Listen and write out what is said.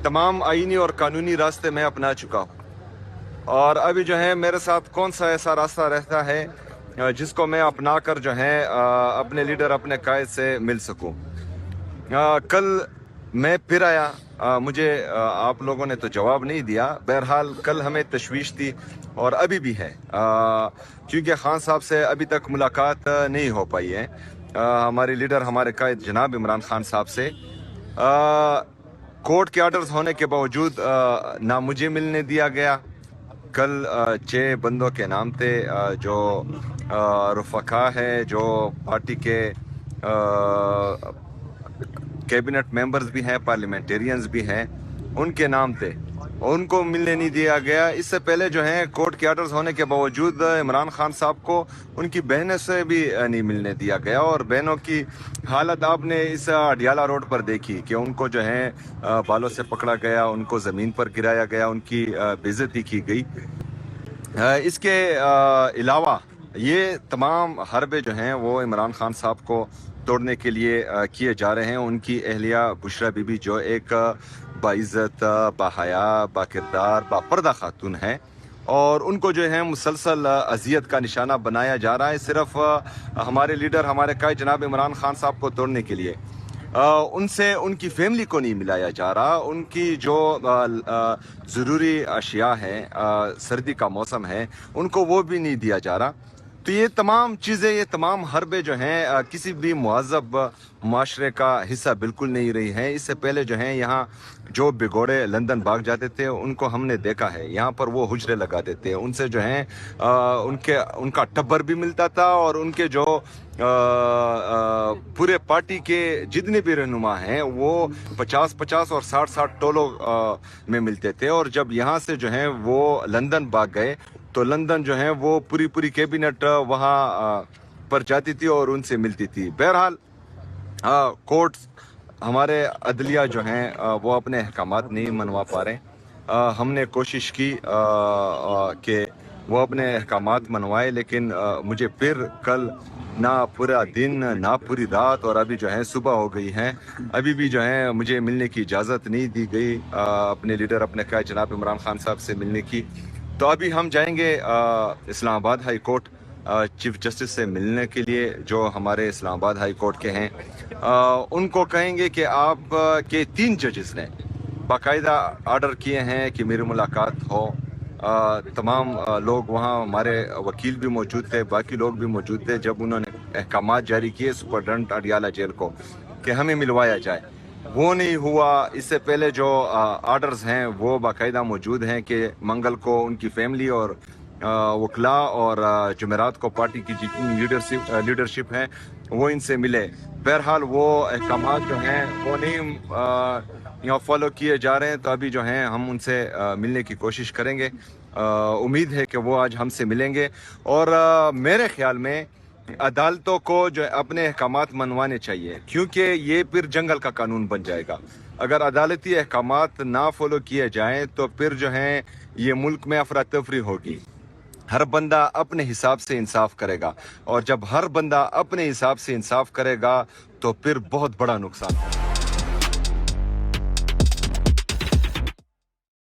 तमाम आईनी और कानूनी रास्ते मैं अपना चुका हूँ, और अभी जो है मेरे साथ कौन सा ऐसा रास्ता रहता है जिसको मैं अपना कर जो है अपने लीडर अपने कायद से मिल सकूं। कल मैं फिर आया, मुझे आप लोगों ने तो जवाब नहीं दिया। बहरहाल कल हमें तशवीश थी और अभी भी है, क्योंकि खान साहब से अभी तक मुलाकात नहीं हो पाई है। हमारे लीडर हमारे कायद जनाब इमरान खान साहब से कोर्ट के आर्डर्स होने के बावजूद ना मुझे मिलने दिया गया। कल 6 बंदों के नाम थे, जो रफ़का है, जो पार्टी के कैबिनेट मेंबर्स भी हैं, पार्लियामेंटेरियंस भी हैं, उनके नाम थे, उनको मिलने नहीं दिया गया। इससे पहले जो है कोर्ट के आर्डर्स होने के बावजूद इमरान खान साहब को उनकी बहनों से भी नहीं मिलने दिया गया। और बहनों की हालत आपने इस अडियाला रोड पर देखी कि उनको जो है बालों से पकड़ा गया, उनको ज़मीन पर गिराया गया, उनकी बेइज्जती की गई। इसके अलावा ये तमाम हरबे जो हैं वो इमरान खान साहब को तोड़ने के लिए किए जा रहे हैं। उनकी अहलिया बुशरा बीबी जो एक बाइज़्ज़त, बाहया, बाकिरदार, बापर्दा खातून है, और उनको जो है मुसलसल अजियत का निशाना बनाया जा रहा है, सिर्फ हमारे लीडर हमारे कायद जनाब इमरान खान साहब को तोड़ने के लिए। उनसे उनकी फैमिली को नहीं मिलाया जा रहा। उनकी जो ज़रूरी अशिया हैं, सर्दी का मौसम है, उनको वो भी नहीं दिया जा रहा। तो ये तमाम चीज़ें, ये तमाम हरबे जो हैं किसी भी मुहज़्ज़ब माशरे का हिस्सा बिल्कुल नहीं रही हैं। इससे पहले जो हैं यहाँ जो बिगोड़े लंदन भाग जाते थे उनको हमने देखा है, यहाँ पर वो हुजरे लगा देते हैं। उनसे जो हैं उनका टब्बर भी मिलता था, और उनके जो पूरे पार्टी के जितने भी रहनुमा हैं वो 50-50 और 60-60 टोलों में मिलते थे। और जब यहाँ से जो हैं वो लंदन भाग गए तो लंदन जो है वो पूरी कैबिनेट वहाँ पर जाती थी और उनसे मिलती थी। बहरहाल कोर्ट्स, हमारे अदलिया जो हैं वो अपने अहकामात नहीं मनवा पा रहे। हमने कोशिश की कि वो अपने अहकामात मनवाए, लेकिन मुझे फिर कल ना पूरा दिन ना पूरी रात और अभी जो है सुबह हो गई है, अभी भी जो है मुझे मिलने की इजाज़त नहीं दी गई अपने लीडर अपने कायद जनाब इमरान खान साहब से मिलने की। तो अभी हम जाएंगे Islamabad high court chief justice से मिलने के लिए, जो हमारे इस्लामाबाद हाई कोर्ट के हैं। उनको कहेंगे कि आप के 3 जजेस ने बाकायदा आर्डर किए हैं कि मेरी मुलाकात हो। तमाम लोग वहाँ, हमारे वकील भी मौजूद थे, बाकी लोग भी मौजूद थे, जब उन्होंने अहकामात जारी किए सुपरडेंट अडियाला जेल को कि हमें मिलवाया जाए, वो नहीं हुआ। इससे पहले जो आर्डर्स हैं वो बाकायदा मौजूद हैं कि मंगल को उनकी फैमिली और वकला और जुमेरात को पार्टी की जितनी लीडरशिप है वो इनसे मिले। बहरहाल वो अहकामात जो हैं वो नहीं फॉलो किए जा रहे हैं। तो अभी जो हैं हम उनसे मिलने की कोशिश करेंगे। उम्मीद है कि वो आज हमसे मिलेंगे, और मेरे ख्याल में अदालतों को जो अपने अहकामात मनवाने चाहिए, क्योंकि ये फिर जंगल का कानून बन जाएगा। अगर अदालती अहकामात ना फॉलो किए जाएं तो फिर जो है ये मुल्क में अफरा तफरी होगी। हर बंदा अपने हिसाब से इंसाफ करेगा, और जब हर बंदा अपने हिसाब से इंसाफ करेगा तो फिर बहुत बड़ा नुकसान होगा।